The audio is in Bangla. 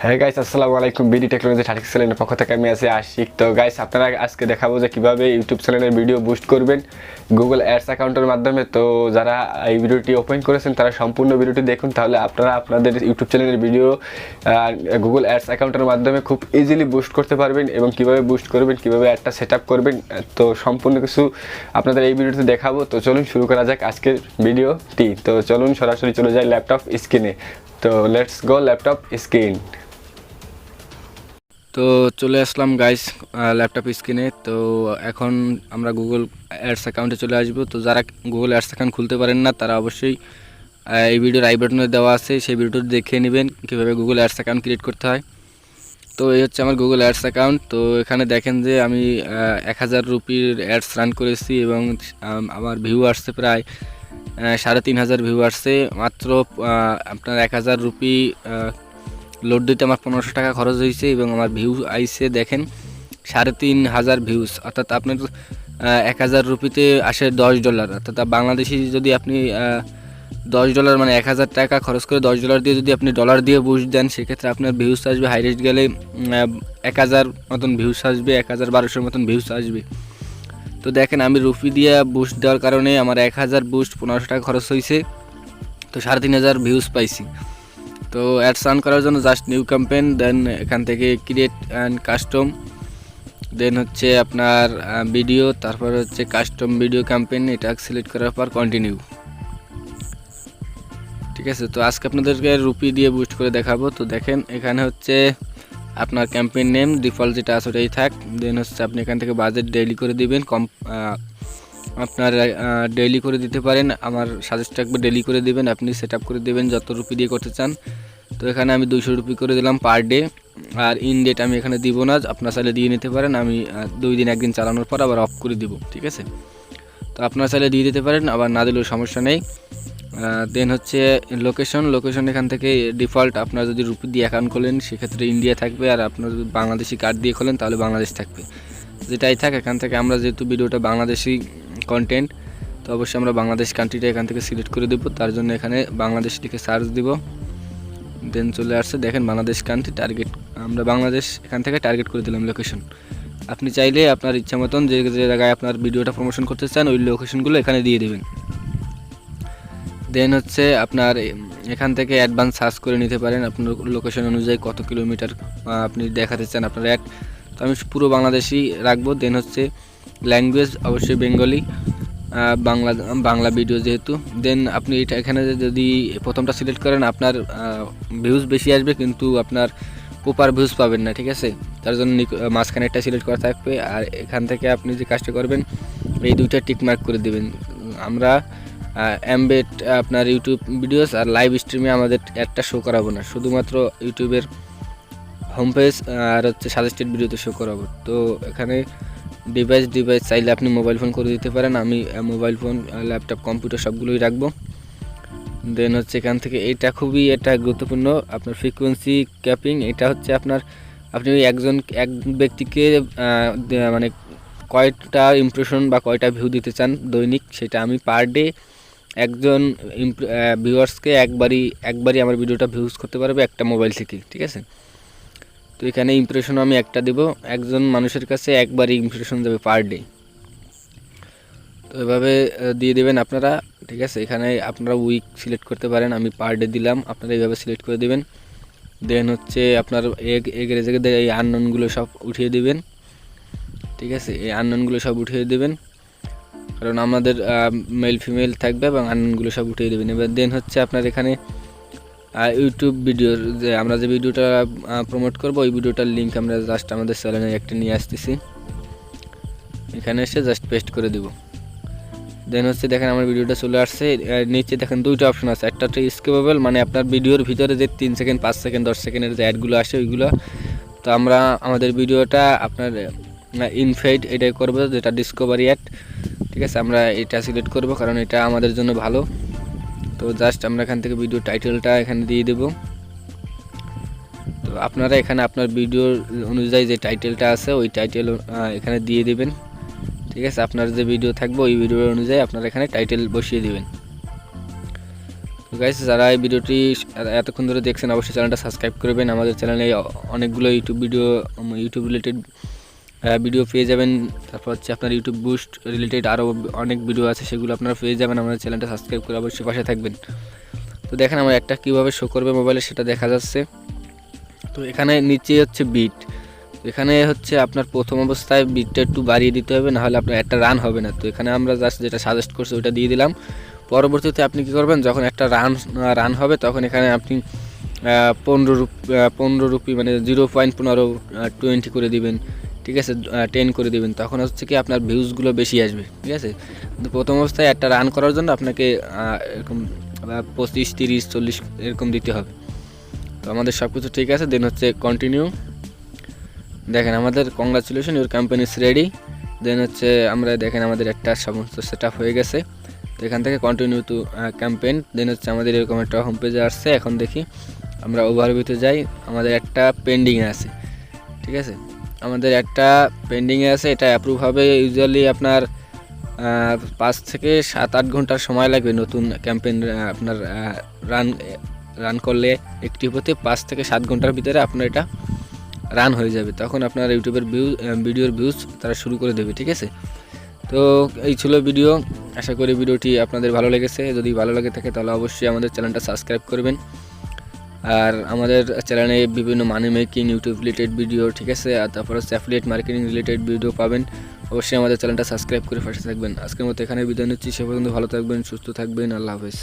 হ্যাঁ গাইস, আসসালামু আলাইকুম। বিডি টেকনোলজি 36 চ্যানেলের পক্ষ থেকে আমি আছি আশিক। তো গাইস, আপনারা আজকে দেখাবো যে কিভাবে ইউটিউব চ্যানেলের ভিডিও বুস্ট করবেন গুগল অ্যাডস অ্যাকাউন্টের মাধ্যমে। তো যারা এই ভিডিওটি ওপেন করেছেন তারা সম্পূর্ণ ভিডিওটি দেখুন, তাহলে আপনারা আপনাদের ইউটিউব চ্যানেলের ভিডিও গুগল অ্যাডস অ্যাকাউন্টের মাধ্যমে খুব ইজিলি বুস্ট করতে পারবেন এবং কিভাবে বুস্ট করবেন, কিভাবে অ্যাডটা সেট আপ করবেন, তো সম্পূর্ণ কিছু আপনাদের এই ভিডিওতে দেখাবো। তো চলুন শুরু করা যাক আজকের ভিডিওটি। তো চলুন সরাসরি চলে যাই ল্যাপটপ স্ক্রিনে। তো লেটস গো ল্যাপটপ স্ক্রিন। তো চলে আসলাম গাইস ল্যাপটপ স্ক্রিনে। তো এখন আমরা গুগল অ্যাডস অ্যাকাউন্টে চলে আসব। তো যারা গুগল অ্যাডস অ্যাকাউন্ট খুলতে পারেন না তারা অবশ্যই এই ভিডিওর আই বাটনে দেওয়া আছে, সেই ভিডিওটি দেখে নেবেন কীভাবে গুগল অ্যাডস অ্যাকাউন্ট ক্রিয়েট করতে হয়। তো এই হচ্ছে আমার গুগল অ্যাডস অ্যাকাউন্ট। তো এখানে দেখেন যে আমি 1000 রুপির অ্যাডস রান করেছি এবং আমার ভিউ আসছে প্রায় 3500 ভিউ আসছে। মাত্র আপনার 1000 রুপি লোড দিতে আমার 1500 টাকা খরচ হয়েছে এবং আমার ভিউ আইসে দেখেন 3500 ভিউজ। অর্থাৎ আপনার 1000 রুপিতে আসে $10। অর্থাৎ বাংলাদেশি যদি আপনি $10 মানে 1000 টাকা খরচ করে $10 দিয়ে যদি আপনি ডলার দিয়ে বুস্ট দেন, সেক্ষেত্রে আপনার ভিউজ আসবে হাইরেস্ট গেলে 1000 মতন ভিউজ আসবে, 1200 মতন ভিউজ আসবে। তো দেখেন আমি রুপি দিয়ে বুস্ট দেওয়ার কারণে আমার 1000 বুস্ট 1500 টাকা খরচ হয়েছে, তো 3500 ভিউজ পাইছি। তো অ্যাডস রান করার জন্য জাস্ট নিউ ক্যাম্পেইন, দেন এখান থেকে ক্রিয়েট অ্যান্ড কাস্টম, দেন হচ্ছে আপনার ভিডিও, তারপর হচ্ছে কাস্টম ভিডিও ক্যাম্পেইন, এটা সিলেক্ট করার পর কন্টিনিউ। ঠিক আছে, তো আজকে আপনাদেরকে রুপি দিয়ে বুস্ট করে দেখাবো। তো দেখেন এখানে হচ্ছে আপনার ক্যাম্পেইন নেম ডিফল্ট যেটা আছে ওটাই থাক। দেন হচ্ছে আপনি এখান থেকে বাজেট ডেইলি করে দিবেন, আপনার ডেইলি করে দিতে পারেন, আমার সাজেস্ট থাকবে ডেইলি করে দিবেন, আপনি সেট আপ করে দেবেন যত রুপি দিয়ে করতে চান। তো এখানে আমি 200 রুপি করে দিলাম পার ডে, আর ইন ডেট আমি এখানে দিব না, আপনার চাইলে দিয়ে নিতে পারেন। আমি 2 দিন 1 দিন চালানোর পর আবার অফ করে দিব। ঠিক আছে, তো আপনার চাইলে দিয়ে দিতে পারেন, আবার না দিলেও সমস্যা নেই। দেন হচ্ছে লোকেশন এখান থেকে ডিফল্ট আপনার যদি রুপি দিয়ে অ্যাকাউন্ট খোলেন সেক্ষেত্রে ইন্ডিয়া থাকবে, আর আপনার যদি বাংলাদেশি কার্ড দিয়ে খোলেন তাহলে বাংলাদেশ থাকবে। যেটাই থাক, এখান থেকে আমরা যেহেতু ভিডিওটা বাংলাদেশি কন্টেন্ট, তো অবশ্যই আমরা বাংলাদেশ কান্ট্রিটা এখান থেকে সিলেক্ট করে দেবো। তার জন্য এখানে বাংলাদেশ লিখে সার্চ দিব, দেন চলে আসছে দেখেন বাংলাদেশ কান্ট্রি টার্গেট, আমরা বাংলাদেশ এখান থেকে টার্গেট করে দিলাম লোকেশন। আপনি চাইলে আপনার ইচ্ছা মতন যে জায়গায় আপনার ভিডিওটা প্রমোশন করতে চান ওই লোকেশনগুলো এখানে দিয়ে দেবেন। দেন হচ্ছে আপনার এখান থেকে অ্যাডভান্স সার্চ করে নিতে পারেন আপনার লোকেশন অনুযায়ী কত কিলোমিটার আপনি দেখাতে চান আপনার অ্যাড। তো আমি পুরো বাংলাদেশি রাখবো। দেন হচ্ছে ল্যাঙ্গুয়েজ অবশ্যই বেঙ্গলি, বাংলা ভিডিও যেহেতু। দেন আপনি এটা এখানে যদি প্রথমটা সিলেক্ট করেন আপনার ভিউজ বেশি আসবে, কিন্তু আপনার প্রপার ভিউজ পাবেন না। ঠিক আছে, তার জন্য মাঝখানে একটা সিলেক্ট করা থাকবে, আর এখান থেকে আপনি যে কাজটা করবেন এই দুইটা টিক মার্ক করে দেবেন। আমরা এমবেড আপনার ইউটিউব ভিডিওস আর লাইভ স্ট্রিমে আমাদের অ্যাডটা শো করাবো না, শুধুমাত্র ইউটিউবের হোম পেজ আর হচ্ছে সাজেস্টেড ভিডিওতে শো করাবো। তো এখানে ডিভাইস চাইলে আপনি মোবাইল ফোন করে দিতে পারেন, আমি মোবাইল ফোন, ল্যাপটপ, কম্পিউটার সবগুলোই রাখবো। দেন হচ্ছে এখান থেকে এটা খুবই গুরুত্বপূর্ণ আপনার ফ্রিকোয়েন্সি ক্যাপিং। এটা হচ্ছে আপনি এক ব্যক্তিকে মানে কয়টা ইমপ্রেশন বা কয়টা ভিউ দিতে চান দৈনিক, সেটা আমি পার ডে একজন ভিউয়ার্সকে একবারই আমার ভিডিওটা ভিউজ করতে পারবে একটা মোবাইল থেকে। ঠিক আছে, তো এখানে ইমপ্রেশন আমি একটা দেব, একজন মানুষের কাছে একবারই ইমপ্রেশন যাবে পার ডে। তো এভাবে দিয়ে দেবেন আপনারা। ঠিক আছে, এখানে আপনারা উইক সিলেক্ট করতে পারেন, আমি পার ডে দিলাম, আপনারা এইভাবে সিলেক্ট করে দেবেন। দেন হচ্ছে আপনার এগের জায়গায় এই আননোনগুলো সব উঠিয়ে দেবেন। ঠিক আছে, এই আননোনগুলো সব উঠিয়ে দেবেন, কারণ আমাদের মেল ফিমেল থাকবে, এবং আননোনগুলো সব উঠিয়ে দেবেন। এবার দেন হচ্ছে আপনার এখানে ইউটিউব ভিডিওর যে আমরা যে ভিডিওটা প্রমোট করব ওই ভিডিওটার লিঙ্ক আমরা জাস্ট আমাদের চ্যানেলে একটা নিয়ে আসতেছি, এখানে এসে জাস্ট পেস্ট করে দেব। দেন হচ্ছে দেখেন আমার ভিডিওটা চলে আসছে। নিচে দেখেন দুইটা অপশন আছে, একটা হচ্ছে স্কিপেবল, মানে আপনার ভিডিওর ভিতরে যে 3 সেকেন্ড 5 সেকেন্ড 10 সেকেন্ডের যে অ্যাডগুলো আসে ওইগুলো। তো আমরা আমাদের ভিডিওটা আপনার ইনফেড এটাই করবো, যেটা ডিসকভারি অ্যাড। ঠিক আছে, আমরা এটা সিলেক্ট করব কারণ এটা আমাদের জন্য ভালো। তো জাস্ট আমরা এখান থেকে ভিডিও টাইটেলটা এখানে দিয়ে দেব। তো আপনারা এখানে আপনার ভিডিওর অনুযায়ী যে টাইটেলটা আছে ওই টাইটেল এখানে দিয়ে দেবেন। ঠিক আছে, আপনার যে ভিডিও থাকবে ওই ভিডিওর অনুযায়ী আপনারা এখানে টাইটেল বসিয়ে দেবেন। গাইস, যারা এই ভিডিওটি এতক্ষণ ধরে দেখছেন অবশ্যই চ্যানেলটা সাবস্ক্রাইব করবেন। আমাদের চ্যানেলে অনেকগুলো ইউটিউব রিলেটেড ভিডিও পেয়ে যাবেন। তারপর হচ্ছে আপনার ইউটিউব বুস্ট রিলেটেড আরও অনেক ভিডিও আছে, সেগুলো আপনারা পেয়ে যাবেন। আমাদের চ্যানেলটা সাবস্ক্রাইব করে অবশ্যই পাশে থাকবেন। তো দেখেন আমার একটা কীভাবে শো করবে মোবাইলে সেটা দেখা যাচ্ছে। তো এখানে নিচে হচ্ছে বিট, এখানে হচ্ছে আপনার প্রথম অবস্থায় বিটটা একটু বাড়িয়ে দিতে হবে, নাহলে আপনার একটা রান হবে না। তো এখানে আমরা জাস্ট যেটা সাজেস্ট করছি ওটা দিয়ে দিলাম। পরবর্তীতে আপনি কী করবেন, যখন একটা রান হবে তখন এখানে আপনি 15 রুপি মানে 0.15 করে দিবেন, ঠিক আছে, 10 করে দিবেন। তখন হচ্ছে কি আপনার ভিউজগুলো বেশি আসবে, ঠিক আছে। কিন্তু প্রথম অবস্থায় একটা রান করার জন্য আপনাকে এরকম 25, 30, 40 এরকম দিতে হবে। তো আমাদের সব কিছু ঠিক আছে, দেন হচ্ছে কন্টিনিউ। দেখেন আমাদের congratulation, your company is ready. Then হচ্ছে আমরা দেখেন আমাদের একটা সমস্ত সেট আপ হয়ে গেছে। তো এখান থেকে কন্টিনিউ টু ক্যাম্পেইন, দেন হচ্ছে আমাদের এরকম একটা হোম পেজে আসছে। এখন দেখি আমরা ওভারভিউতে যাই, আমাদের একটা পেন্ডিংয়ে আছে, ঠিক আছে, আমাদের একটা পেন্ডিংয়ে আছে। এটা অ্যাপ্রুভ হবে ইউজুয়ালি আপনার 5 থেকে 7-8 ঘন্টার সময় লাগবে। নতুন ক্যাম্পেইন আপনার রান করলে অ্যাক্টিভ হতে 5 থেকে 7 ঘন্টার ভিতরে আপনার এটা রান হয়ে যাবে। তখন আপনার ইউটিউবের ভিডিওর ভিউজ তারা শুরু করে দেবে, ঠিক আছে। তো এই ছিল ভিডিও, আশা করি ভিডিওটি আপনাদের ভালো লেগেছে। যদি ভালো লাগে থাকে তাহলে অবশ্যই আমাদের চ্যানেলটা সাবস্ক্রাইব করবেন। আর আমাদের চ্যানেলে বিভিন্ন মানি মেকিং ইউটিউব রিলেটেড ভিডিও, ঠিক আছে, আর তারপর হচ্ছে অ্যাফিলিয়েট মার্কেটিং রিলেটেড ভিডিও পাবেন। অবশ্যই আমাদের চ্যানেলটা সাবস্ক্রাইব করে পাশে থাকবেন। আজকের মতো এখানে বিদায় নিচ্ছি, সে পর্যন্ত ভালো থাকবেন, সুস্থ থাকবেন, আল্লাহ হাফেজ।